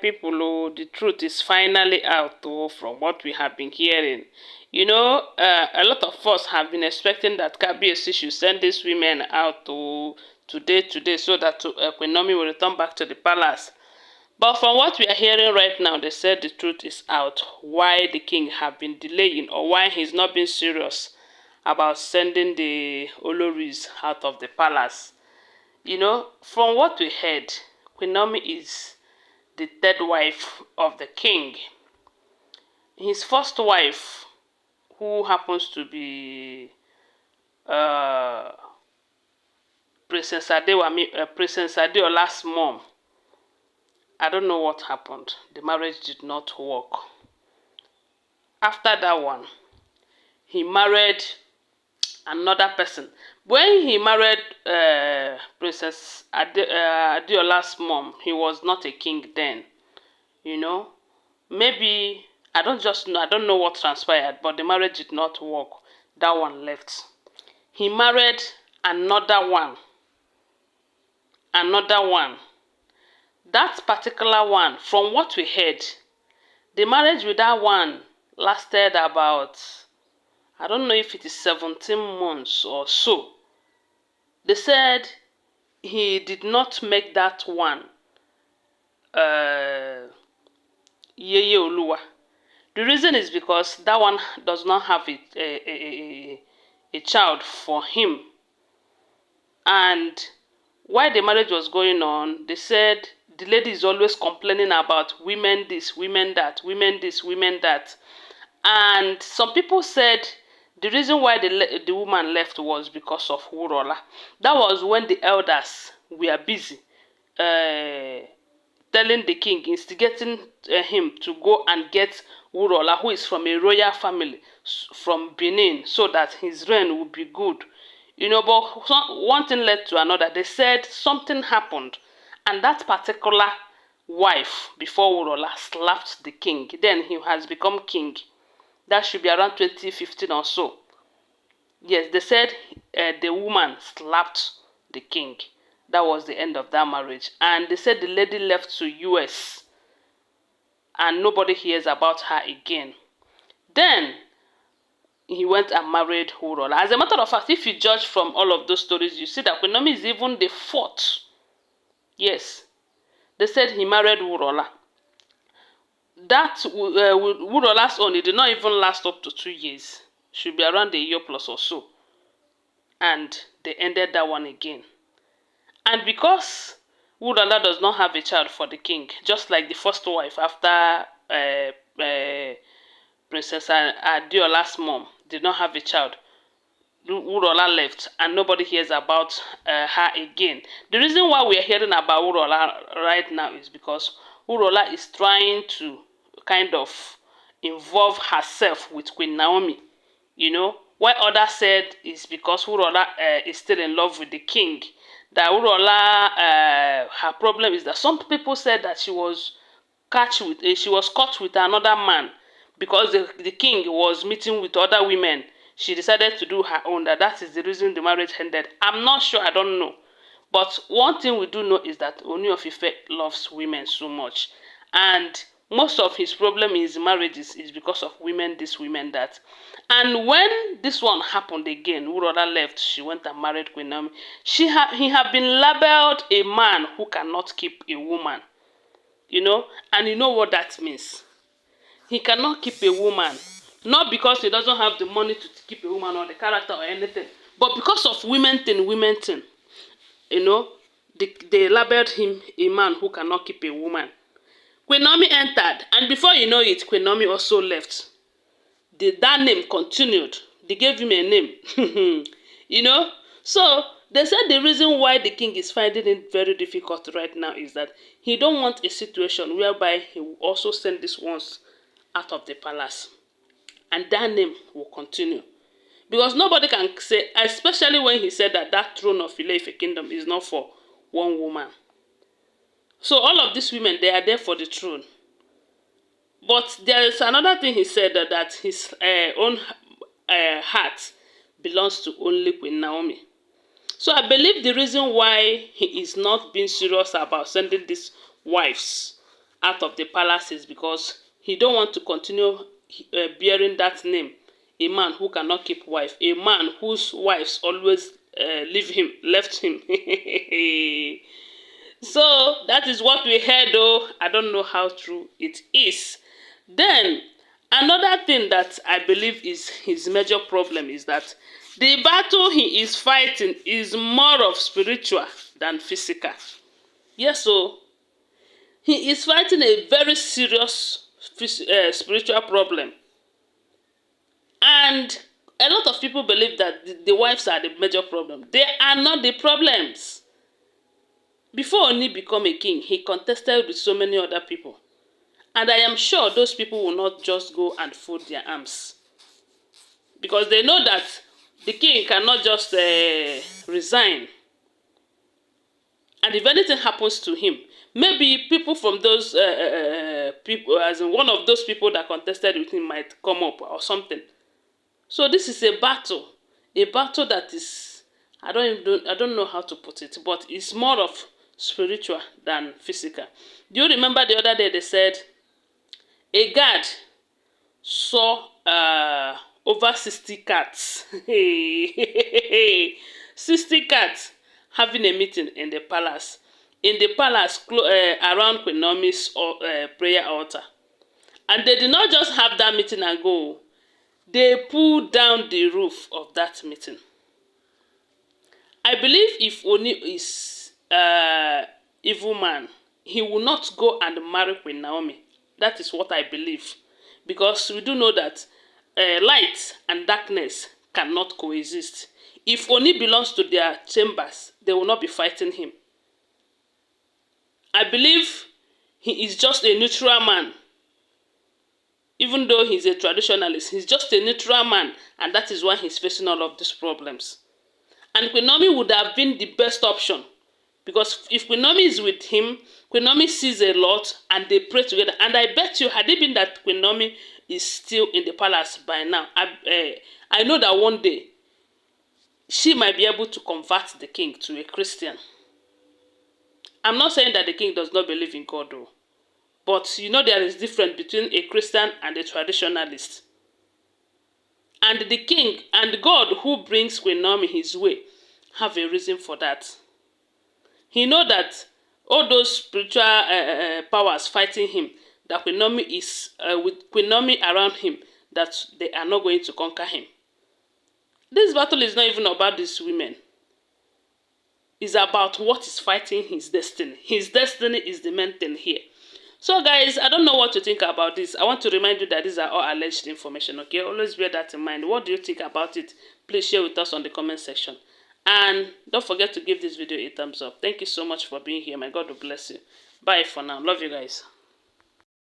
people, oh, the truth is finally out, oh, from what we have been hearing. A lot of us have been expecting that KBSC should send these women out today, so that Queen Naomi will return back to the palace. But from what we are hearing right now, they said the truth is out. Why the king have been delaying, or why he's not been serious about sending the Olories out of the palace. From what we heard, Queen Naomi is the third wife of the king. His first wife, who happens to be Princess Adeola's mom, I don't know what happened. The marriage did not work. After that one, he married another person. When he married Princess Adeola's mom, he was not a king then. Maybe I don't know what transpired, but the marriage did not work. That one left. He married another one. That particular one, from what we heard, the marriage with that one lasted about, I don't know if it is 17 months or so. They said he did not make that one Yeye Oluwa. The reason is because that one does not have a child for him. And while the marriage was going on, they said the lady is always complaining about women this, women that, women this, women that. And some people said the reason why the woman left was because of Wurola. That was when the elders were busy telling the king, instigating him to go and get Wurola, who is from a royal family from Benin, so that his reign would be good. But one thing led to another. They said something happened, and that particular wife before Wurola slapped the king. Then he has become king. That should be around 2015 or so. Yes, they said the woman slapped the king. That was the end of that marriage. And they said the lady left to US. And nobody hears about her again. Then he went and married Wurola. As a matter of fact, if you judge from all of those stories, you see that Queen Naomi is even the fourth. Yes. They said he married Wurola. That Wurola's own, it did not even last up to 2 years. Should be around a year plus or so. And they ended that one again. And because Wurola does not have a child for the king, just like the first wife after Princess Adeola's mom did not have a child, Wurola left and nobody hears about her again. The reason why we are hearing about Wurola right now is because Wurola is trying to kind of involve herself with Queen Naomi. What others said is because Wurola is still in love with the king. That Wurola, her problem is that some people said that she was caught with another man because the king was meeting with other women. She decided to do her own. That is the reason the marriage ended. I'm not sure. I don't know. But one thing we do know is that Ooni of Ife loves women so much. And most of his problem in his marriages is because of women this, women that. And when this one happened again, Wurola left, she went and married Queen Naomi. He had been labeled a man who cannot keep a woman. And you know what that means. He cannot keep a woman. Not because he doesn't have the money to keep a woman or the character or anything. But because of women thing. They labeled him a man who cannot keep a woman. Queen Naomi entered, and before you know it, Queen Naomi also left. That name continued. They gave him a name. So they said the reason why the king is finding it very difficult right now is that he don't want a situation whereby he will also send these ones out of the palace. And that name will continue. Because nobody can say, especially when he said that throne of Ile-Ife kingdom is not for one woman. So all of these women, they are there for the throne. But there is another thing he said, that his own heart belongs to only Queen Naomi. So I believe the reason why he is not being serious about sending these wives out of the palace is because he don't want to continue bearing that name. A man who cannot keep wife, a man whose wives always left him. So that is what we heard, though. I don't know how true it is. Then another thing that I believe is his major problem is that the battle he is fighting is more of spiritual than physical. Yes, so he is fighting a very serious spiritual problem. And a lot of people believe that the wives are the major problem. They are not the problems. Before Ooni become a king, he contested with so many other people. And I am sure those people will not just go and fold their arms. Because they know that the king cannot just resign. And if anything happens to him, maybe people from those people, as in one of those people that contested with him might come up or something. So this is a battle that is, I don't know how to put it, but it's more of spiritual than physical. Do you remember the other day they said a guard saw over 60 cats, 60 cats having a meeting in the palace, around Queen Naomi's prayer altar. And they did not just have that meeting and go. They pulled down the roof of that meeting. I believe if Ooni is evil man, he will not go and marry Queen Naomi. That is what I believe. Because we do know that light and darkness cannot coexist. If Ooni belongs to their chambers, they will not be fighting him. I believe he is just a neutral man. Even though he's a traditionalist, he's just a neutral man, and that is why he's facing all of these problems. And Queen Naomi would have been the best option, because if Queen Naomi is with him, Queen Naomi sees a lot, and they pray together. And I bet you, had it been that Queen Naomi is still in the palace by now, I know that one day she might be able to convert the king to a Christian. I'm not saying that the king does not believe in God, though. But you know there is difference between a Christian and a traditionalist. And the king and God who brings Queen Naomi his way have a reason for that. He know that all those spiritual powers fighting him, that Queen Naomi is with Queen Naomi around him, that they are not going to conquer him. This battle is not even about these women. It's about what is fighting his destiny. His destiny is the main thing here. So guys, I don't know what to think about this. I want to remind you that these are all alleged information, okay? Always bear that in mind. What do you think about it? Please share with us on the comment section. And don't forget to give this video a thumbs up. Thank you so much for being here. My God will bless you. Bye for now. Love you guys.